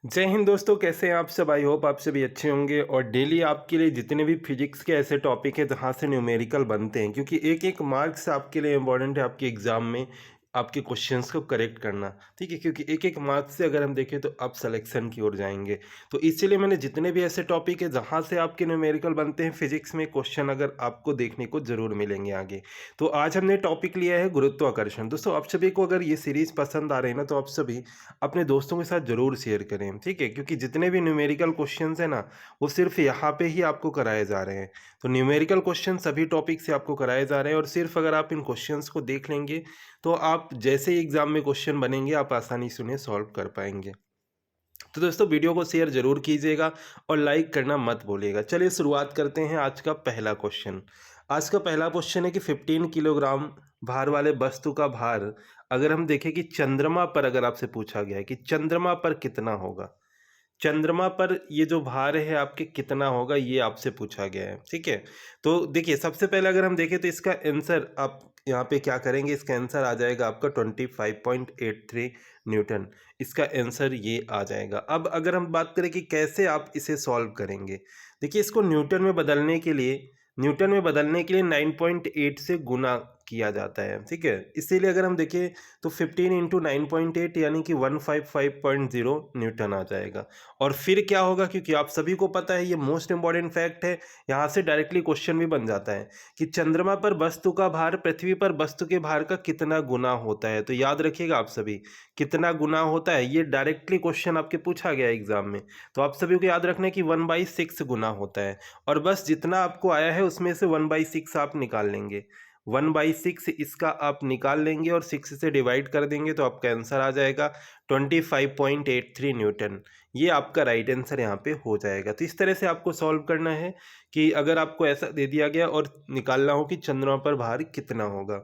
जय हिंद दोस्तों, कैसे हैं आप सब। आई होप आप सभी अच्छे होंगे। और डेली आपके लिए जितने भी फिजिक्स के ऐसे टॉपिक हैं जहाँ से न्यूमेरिकल बनते हैं, क्योंकि एक एक मार्क्स आपके लिए इम्पोर्टेंट है आपके एग्जाम में आपके क्वेश्चंस को करेक्ट करना। ठीक है, क्योंकि एक एक मार्क्स से अगर हम देखें तो आप सिलेक्शन की ओर जाएंगे। तो इसीलिए मैंने जितने भी ऐसे टॉपिक है जहाँ से आपके न्यूमेरिकल बनते हैं फिजिक्स में क्वेश्चन अगर आपको देखने को जरूर मिलेंगे आगे। तो आज हमने टॉपिक लिया है गुरुत्वाकर्षण। दोस्तों, आप सभी को अगर ये सीरीज पसंद आ रही है ना, तो आप सभी अपने दोस्तों के साथ ज़रूर शेयर करें। ठीक है, क्योंकि जितने भी न्यूमेरिकल क्वेश्चंस हैं ना, वो सिर्फ यहाँ पे ही आपको कराए जा रहे हैं। तो न्यूमेरिकल क्वेश्चन सभी टॉपिक से आपको कराए जा रहे हैं, और सिर्फ अगर आप इन क्वेश्चंस को देख लेंगे तो आप जैसे ही एग्जाम में क्वेश्चन बनेंगे आप आसानी से उन्हें सॉल्व कर पाएंगे। तो दोस्तों, वीडियो को शेयर जरूर कीजिएगा और लाइक करना मत भूलिएगा। चलिए शुरुआत करते हैं आज का पहला क्वेश्चन। आज का पहला क्वेश्चन है कि 15 किलोग्राम भार वाले वस्तु का भार अगर हम देखें कि चंद्रमा पर, अगर आपसे पूछा गया है कि चंद्रमा पर कितना होगा, चंद्रमा पर ये जो भार है आपके कितना होगा, ये आपसे पूछा गया है। ठीक है, तो देखिए सबसे पहले अगर हम देखें तो इसका आंसर आप यहाँ पे क्या करेंगे, इसका आंसर आ जाएगा आपका 25.83 न्यूटन। इसका आंसर ये आ जाएगा। अब अगर हम बात करें कि कैसे आप इसे सॉल्व करेंगे, देखिए इसको न्यूटन में बदलने के लिए 9.8 से गुना किया जाता है। ठीक है, इसीलिए अगर हम देखें तो 15 इंटू 9.8 यानी कि 155.0 न्यूटन आ जाएगा। और फिर क्या होगा, क्योंकि आप सभी को पता है ये मोस्ट इंपॉर्टेंट फैक्ट है, यहाँ से डायरेक्टली क्वेश्चन भी बन जाता है कि चंद्रमा पर वस्तु का भार पृथ्वी पर वस्तु के भार का कितना गुना होता है। तो याद रखिएगा आप सभी, कितना गुना होता है, ये डायरेक्टली क्वेश्चन आपके पूछा गया है एग्जाम में। तो आप सभी को याद रखना है कि 1/6 गुना होता है। और बस जितना आपको आया है उसमें से 1/6 आप निकाल लेंगे। 1/6 इसका आप निकाल लेंगे और 6 से डिवाइड कर देंगे तो आपका आंसर आ जाएगा 25.83 न्यूटन। ये आपका राइट आंसर यहाँ पे हो जाएगा। तो इस तरह से आपको सॉल्व करना है कि अगर आपको ऐसा दे दिया गया और निकालना हो कि चंद्रमा पर भार कितना होगा।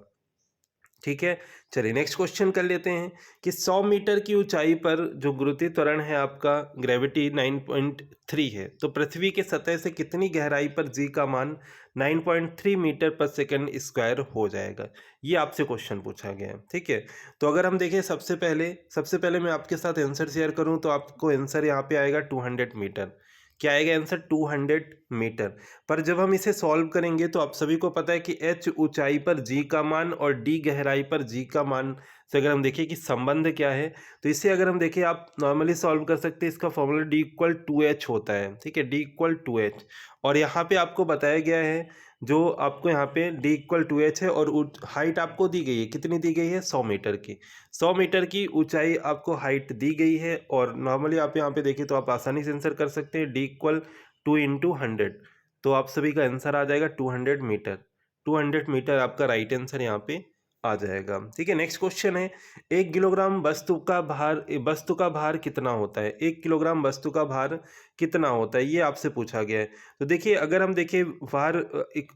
ठीक है, चलिए नेक्स्ट क्वेश्चन कर लेते हैं कि 100 मीटर की ऊंचाई पर जो गुरुत्वीय त्वरण है आपका, ग्रेविटी 9.3 है, तो पृथ्वी के सतह से कितनी गहराई पर जी का मान 9.3 मीटर पर सेकंड स्क्वायर हो जाएगा। ये आपसे क्वेश्चन पूछा गया है। ठीक है, तो अगर हम देखें सबसे पहले मैं आपके साथ आंसर शेयर करूं तो आपको आंसर यहाँ पे आएगा 200 मीटर। क्या आएगा आंसर? 200 मीटर। पर जब हम इसे सॉल्व करेंगे तो आप सभी को पता है कि h ऊंचाई पर g का मान और d गहराई पर g का मान से अगर हम देखें कि संबंध क्या है, तो इसे अगर हम देखें आप नॉर्मली सॉल्व कर सकते हैं। इसका फॉर्मूला d = 2h होता है। ठीक है, d = 2h। और यहाँ पे आपको बताया गया है, जो आपको यहाँ पे d = 2h है और हाइट आपको दी गई है, कितनी दी गई है? 100 मीटर की। 100 मीटर की ऊंचाई आपको हाइट दी गई है। और नॉर्मली आप यहाँ पे देखें तो आप आसानी से आंसर कर सकते हैं, d = 2 × 100। तो आप सभी का आंसर आ जाएगा 200 मीटर। 200 मीटर आपका राइट आंसर यहाँ पे आ जाएगा। ठीक है, नेक्स्ट क्वेश्चन है, 1 किलोग्राम वस्तु का भार कितना होता है? 1 किलोग्राम वस्तु का भार कितना होता है, ये आपसे पूछा गया है। तो देखिए अगर हम देखें भार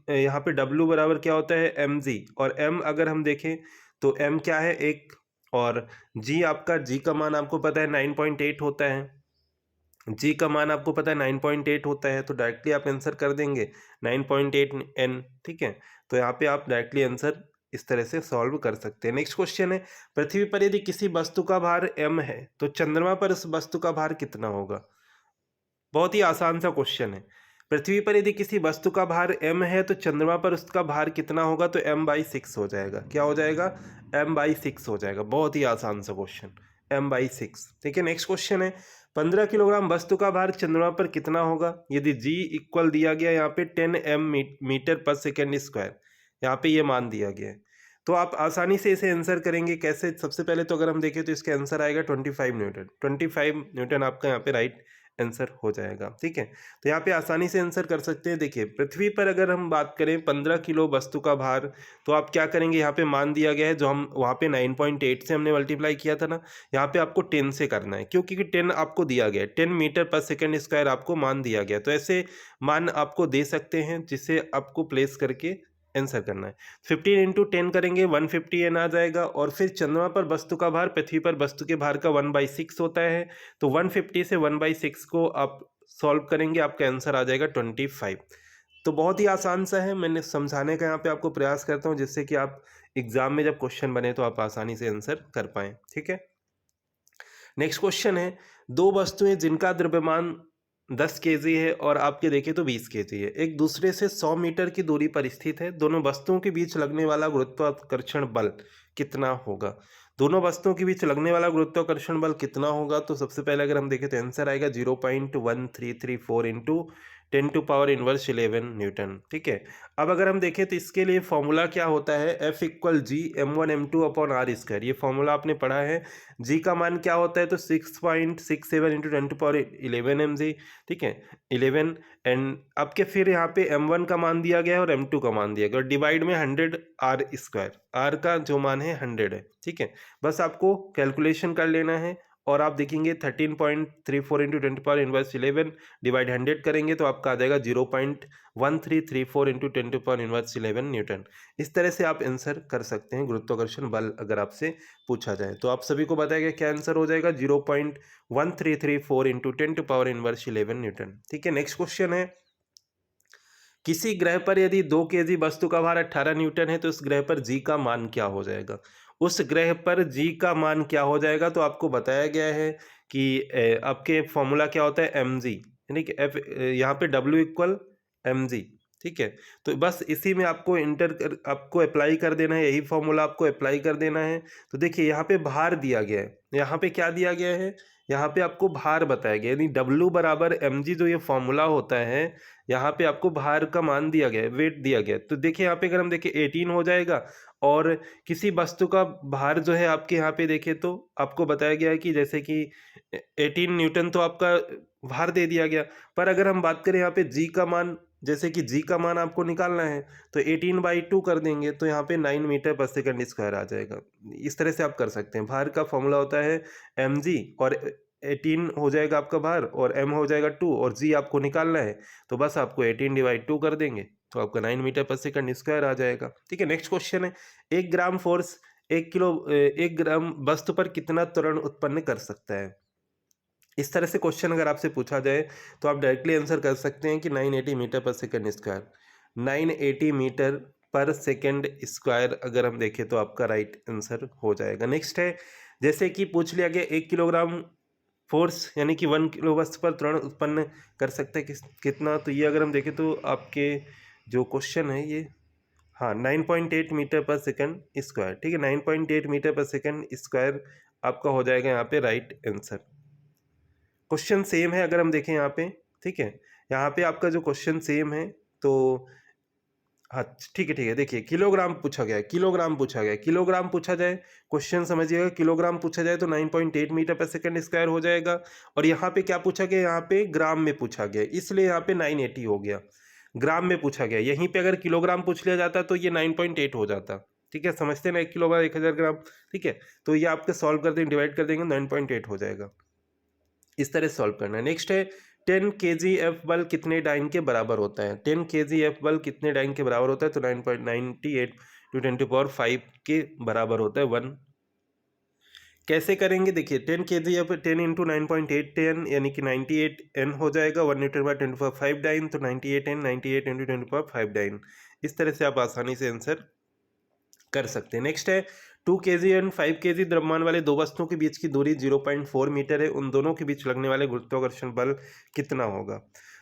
यहाँ पे W बराबर क्या होता है? mg। और m अगर हम देखें तो m क्या है? 1। और g का मान आपको पता है 9.8 होता है। जी का मान आपको पता है 9.8 होता है, तो डायरेक्टली आप आंसर कर देंगे 9.8 n। ठीक है, तो यहाँ पे आप डायरेक्टली आंसर इस तरह से सॉल्व कर सकते हैं। नेक्स्ट क्वेश्चन है, पृथ्वी पर यदि किसी वस्तु का भार m है तो चंद्रमा पर उस वस्तु का भार कितना होगा? बहुत ही आसान सा क्वेश्चन है। पृथ्वी पर यदि किसी वस्तु का भार m है तो चंद्रमा पर उसका भार कितना होगा? तो m/6 हो जाएगा। क्या हो जाएगा? m/6 हो जाएगा। बहुत ही आसान सा क्वेश्चन, m/6। ठीक है, नेक्स्ट क्वेश्चन है, 15 किलोग्राम वस्तु का भार चंद्रमा पर कितना होगा? यदि g इक्वल दिया गया यहाँ पे 10 मीटर पर सेकेंड स्क्वायर, यहाँ पे ये मान दिया गया है, तो आप आसानी से इसे आंसर करेंगे कैसे? सबसे पहले तो अगर हम देखें तो इसका आंसर आएगा 25 न्यूटन। 25 न्यूटन आपका यहाँ पे राइट आंसर हो जाएगा। ठीक है, तो यहाँ पे आसानी से आंसर कर सकते हैं। देखिए पृथ्वी पर अगर हम बात करें 15 किलो वस्तु का भार, तो आप क्या करेंगे, यहाँ पे मान दिया गया है, जो हम वहाँ पे 9.8 से हमने मल्टीप्लाई किया था ना, यहाँ पे आपको 10 से करना है, क्योंकि 10 आपको दिया गया है, 10 मीटर पर सेकेंड स्क्वायर आपको मान दिया गया। तो ऐसे मान आपको दे सकते हैं जिसे आपको प्लेस करके आंसर करना है। 15 इंटू 10 करेंगे 150 n आ जाएगा। और फिर चंद्रमा पर वस्तु का भार पृथ्वी पर वस्तु के भार का 1/6 होता है, तो 150 से 1/6 को आप सॉल्व करेंगे, आपका आंसर आ जाएगा 25। तो बहुत ही आसान सा है, मैंने समझाने का यहाँ पे आपको प्रयास करता हूँ जिससे कि आप एग्जाम में जब क्वेश्चन बने तो आप आसानी से आंसर कर पाएँ। ठीक है, नेक्स्ट क्वेश्चन है, दो वस्तुएं जिनका द्रव्यमान 10 केजी है और आपके देखें तो 20 केजी है, एक दूसरे से 100 मीटर की दूरी पर स्थित है, दोनों वस्तुओं के बीच लगने वाला गुरुत्वाकर्षण बल कितना होगा? दोनों वस्तुओं के बीच लगने वाला गुरुत्वाकर्षण बल कितना होगा? तो सबसे पहले अगर हम देखें तो आंसर आएगा 0.1334 इंटू 10⁻⁻11 न्यूटन। ठीक है, अब अगर हम देखें तो इसके लिए फॉर्मूला क्या होता है, F=G m1m2/r²। ये फॉर्मूला आपने पढ़ा है। जी का मान क्या होता है, तो 6.67 इंटू 10⁻11 mg। ठीक है, 11 एंड आपके फिर यहाँ पे m1 का मान दिया गया है और m2 का मान दिया गया और डिवाइड में 100r²। r का जो मान है 100 है। ठीक है, बस आपको कैलकुलेशन कर लेना है और आप देखेंगे 13.34 इंटू 10⁻11 डिवाइड 100 करेंगे तो आपका आ जाएगा 0.1334 इंटू 10⁻11 न्यूटन। इस तरह से आप आंसर कर सकते हैं गुरुत्वाकर्षण बल अगर आपसे पूछा जाए तो। आप सभी को बताया गया क्या आंसर हो जाएगा, 0.1334 इंटू 10⁻11 न्यूटन। ठीक है, नेक्स्ट क्वेश्चन है, किसी ग्रह पर यदि 2 केजी वस्तु का भार 18 न्यूटन है तो उस ग्रह पर जी का मान क्या हो जाएगा? उस ग्रह पर जी का मान क्या हो जाएगा? तो आपको बताया गया है कि आपके फॉर्मूला क्या होता है, एम जी, यानी कि एफ, यहाँ पे डब्ल्यू इक्वल एम जी। ठीक है, तो बस इसी में आपको आपको अप्लाई कर देना है, यही फॉर्मूला आपको अप्लाई कर देना है। तो देखिए यहाँ पे भार दिया गया है, यहाँ पे क्या दिया गया है, यहाँ पे आपको भार बताया गया, यानी डब्ल्यू बराबर एम जी जो ये फॉर्मूला होता है, यहाँ पे आपको भार का मान दिया गया है, वेट दिया गया है। तो देखिए यहाँ पे अगर हम देखें 18 हो जाएगा और किसी वस्तु का भार जो है आपके यहाँ पे देखें तो आपको बताया गया है कि जैसे कि 18 न्यूटन तो आपका भार दे दिया गया। पर अगर हम बात करें यहाँ पे जी का मान, जैसे कि जी का मान आपको निकालना है तो 18/2 कर देंगे तो यहाँ पे 9 मीटर पर सेकंड स्क्वायर आ जाएगा। इस तरह से आप कर सकते हैं। भार का फॉर्मूला होता है एम जी और 18 हो जाएगा आपका भार और m हो जाएगा 2 और g आपको निकालना है तो बस आपको 18/2 कर देंगे तो आपका 9 मीटर पर सेकंड स्क्वायर आ जाएगा। ठीक है, नेक्स्ट क्वेश्चन है, 1 ग्राम फोर्स 1 ग्राम वस्तु पर कितना त्वरण उत्पन्न कर सकता है? इस तरह से क्वेश्चन अगर आपसे पूछा जाए तो आप डायरेक्टली आंसर कर सकते हैं कि 980 मीटर पर सेकंड स्क्वायर। 980 मीटर पर सेकंड स्क्वायर अगर हम देखें तो आपका राइट आंसर हो जाएगा। नेक्स्ट है, जैसे कि पूछ लिया गया 1 किलोग्राम फोर्स यानी कि 1 किलो वस्तु पर त्वरण उत्पन्न कर सकते हैं कितना, तो ये अगर हम देखें तो आपके जो क्वेश्चन है ये, हाँ, 9.8 मीटर पर सेकंड स्क्वायर। ठीक है, 9.8 मीटर पर सेकंड स्क्वायर आपका हो जाएगा यहाँ पे राइट आंसर। क्वेश्चन सेम है अगर हम देखें यहाँ पे। ठीक है, यहाँ पे आपका जो क्वेश्चन सेम है तो हाँ ठीक है, ठीक है, देखिए किलोग्राम पूछा गया है, किलोग्राम पूछा गया है, किलोग्राम पूछा जाए, क्वेश्चन समझिएगा, किलोग्राम पूछा जाए तो 9.8 मीटर पर सेकंड स्क्वायर हो जाएगा और यहाँ पे क्या पूछा गया, यहाँ पे ग्राम में पूछा गया इसलिए यहाँ पे 980 हो गया, ग्राम में पूछा गया। यहीं पे अगर किलोग्राम पूछ लिया जाता तो ये 9.8 हो जाता। ठीक है, समझते हैं ना, 1 किलोग्राम 1000 ग्राम। ठीक है, तो ये आपके सॉल्व कर देंगे, डिवाइड कर देंगे, 9.8 हो जाएगा। इस तरह सॉल्व करना है। नेक्स्ट है, 10 kgf बल कितने डाइन के बराबर होता है? 10 kgf बल कितने डाइन के बराबर होता है? तो 9.98 टू 10⁵ के बराबर होता है 1। कैसे करेंगे, देखिए 10 kgf 10 इंटू 9.8 10 यानी कि 98 n हो जाएगा, 1 न्यूटन बाय 10⁵ डाइन, तो 98 n 98 इंटू 10⁵ डाइन। इस तरह से आप आसानी से आंसर कर सकते हैं। नेक्स्ट है, 2 kg एंड 5 kg द्रव्यमान वाले दो वस्तुओं के बीच की दूरी 0.4 मीटर है, उन दोनों के बीच लगने वाले गुरुत्वाकर्षण बल कितना होगा?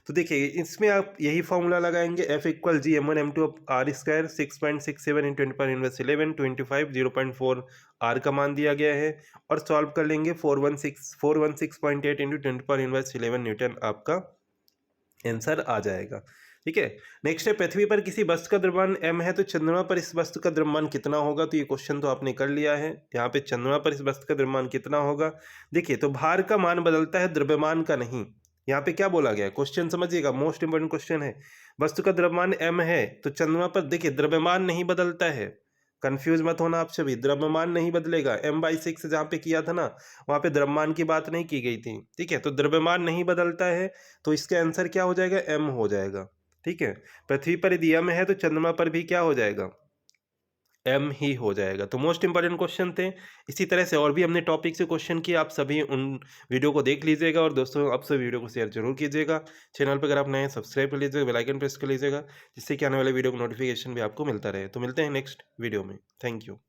तो देखिए इसमें आप यही फॉर्मूला लगाएंगे, F=G m1m2r², 6.67 इंटू 10⁻11 25 0.4 r का मान दिया गया है और सॉल्व कर लेंगे, 416.8 इंटू 10⁻11 न्यूटन आपका आंसर आ जाएगा। ठीक है, नेक्स्ट है, पृथ्वी पर किसी वस्तु का द्रव्यमान m है तो चंद्रमा पर इस वस्तु का द्रव्यमान कितना होगा? तो ये क्वेश्चन तो आपने कर लिया है। यहाँ पे चंद्रमा पर इस वस्तु का द्रव्यमान कितना होगा, देखिए तो भार का मान बदलता है, द्रव्यमान का नहीं। यहाँ पे क्या बोला गया है, क्वेश्चन समझिएगा, मोस्ट इंपोर्टेंट क्वेश्चन है। वस्तु का द्रव्यमान m है तो चंद्रमा पर देखिए द्रव्यमान नहीं बदलता है, कंफ्यूज मत होना आप सभी, द्रव्यमान नहीं बदलेगा। m/6 जहाँ पे किया था ना, वहाँ पे द्रव्यमान की बात नहीं की गई थी। ठीक है, तो द्रव्यमान नहीं बदलता है तो इसका आंसर क्या हो जाएगा, m हो जाएगा। ठीक है, पृथ्वी पर यदि m है तो चंद्रमा पर भी क्या हो जाएगा, m ही हो जाएगा। तो मोस्ट इंपॉर्टेंट क्वेश्चन थे। इसी तरह से और भी हमने टॉपिक से क्वेश्चन किए, आप सभी उन वीडियो को देख लीजिएगा और दोस्तों आप सभी वीडियो को शेयर जरूर कीजिएगा। चैनल पर अगर आप नए हैं सब्सक्राइब कर लीजिएगा, बेल आइकन प्रेस कर लीजिएगा, जिससे कि आने वाले वीडियो का नोटिफिकेशन भी आपको मिलता रहे। तो मिलते हैं नेक्स्ट वीडियो में। Thank you.